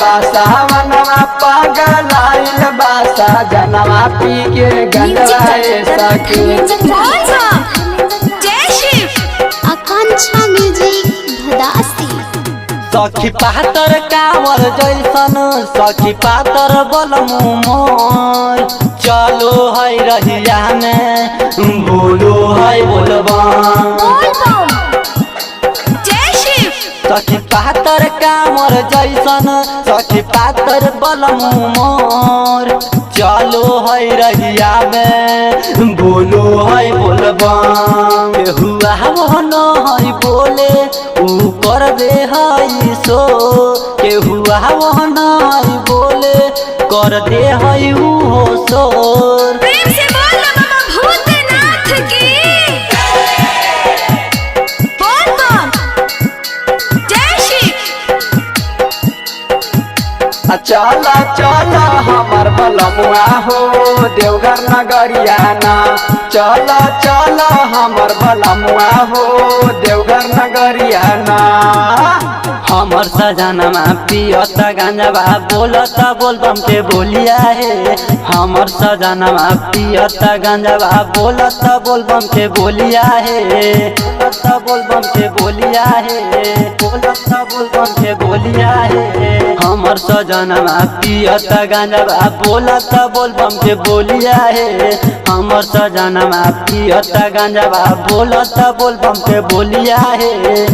बासावनवा पागल आइल बासा जनवा पी के गंजवाए सखी। आकांक्षा म्यूजिक भदासी। सखी पातर कांवर जैसन सखी पातर बलमु मोर चलो है रहिया में बोलो है बोलबा। सखी पातर कांवर जैसन सखी पातर बलमु मोर चलो है रहिया में बोलो है बोलबा। हुआ वो न है बोले ऊ कर दे है सो के हुआ वो न है बोले कर दे है ऊ हो सोर। चला चला हमर बलमुआ हो देवघर नगरिया ना। चला चला हमर बलमुआ हो देवघर नगरिया ना। हमर सजनमा पियता गांजवा बोलता बोलबम के बोलिया है। हमर सजनमा पियता गांजवा बोलता बोलबम के बोलिया है। बोलता बोलबम के बोलिया है। बोलता बोलबम के बोलिया है। हमर सजनमा पियता गांजवा बोलता बोलबम के बोलिया है। हमर सजनमा पियता गांजवा बोलता बोलबम के बोलिया है।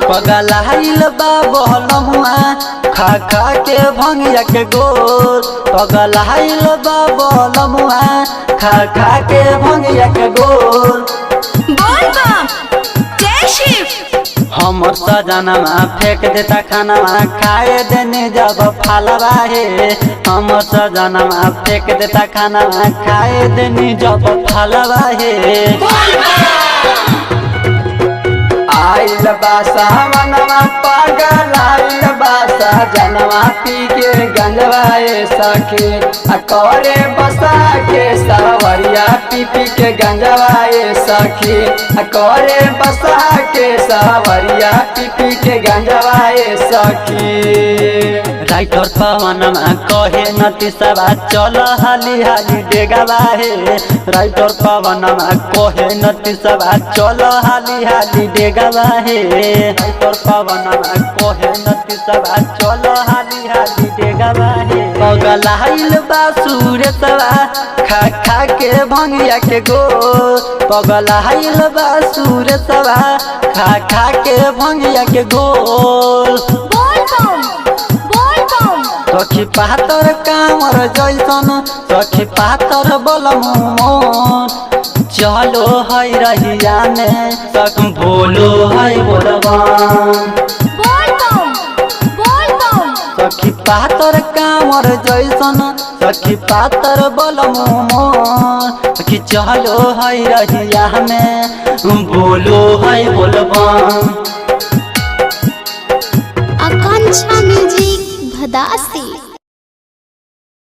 पगलाइल बा बलमुआ खा खा के भंगिया के गोर। पगलाइल बा बलमुआ खा खा के भंगिया के गोर। हमर सजनमा फेंक देता खानवा खाए देने जब फालवा है। हमर सजनमा फेंक देता खानवा खाए देने जब फालवा है। आइल बासावनवा पागल आइल बासा जनवा पी के गंजवाए सखी। करे बसा के सावरिया पी पी के गंजवाए सखी। करे बसा के सावरिया पी पी के गंजवाए सखी। राइटर पवनमा कहे नती सभा चल हाली हाली डेगावा है। राइटर पवनमा कहे नती सभा चल हाली हाली डेगावा है। राइटर पवनमा कहे नती सभा चल हाली हाली डेगावा है। पगलाइल बा सुरेशवा खा खा के भंगिया के गोर। पगलाइल बा सुरेशवा खा खा के भंगिया के गोर। सखी पातर कांवर जैसन सखी पातर बलमु मोर चलो है रहिया में सख बोलो है बोलबा। सखी पातर कांवर जैसन सखी पातर बलमु मोर सखी चलो है रहिया में बोलो है बोलबा। आकांक्षा म्यूजिक भदासी।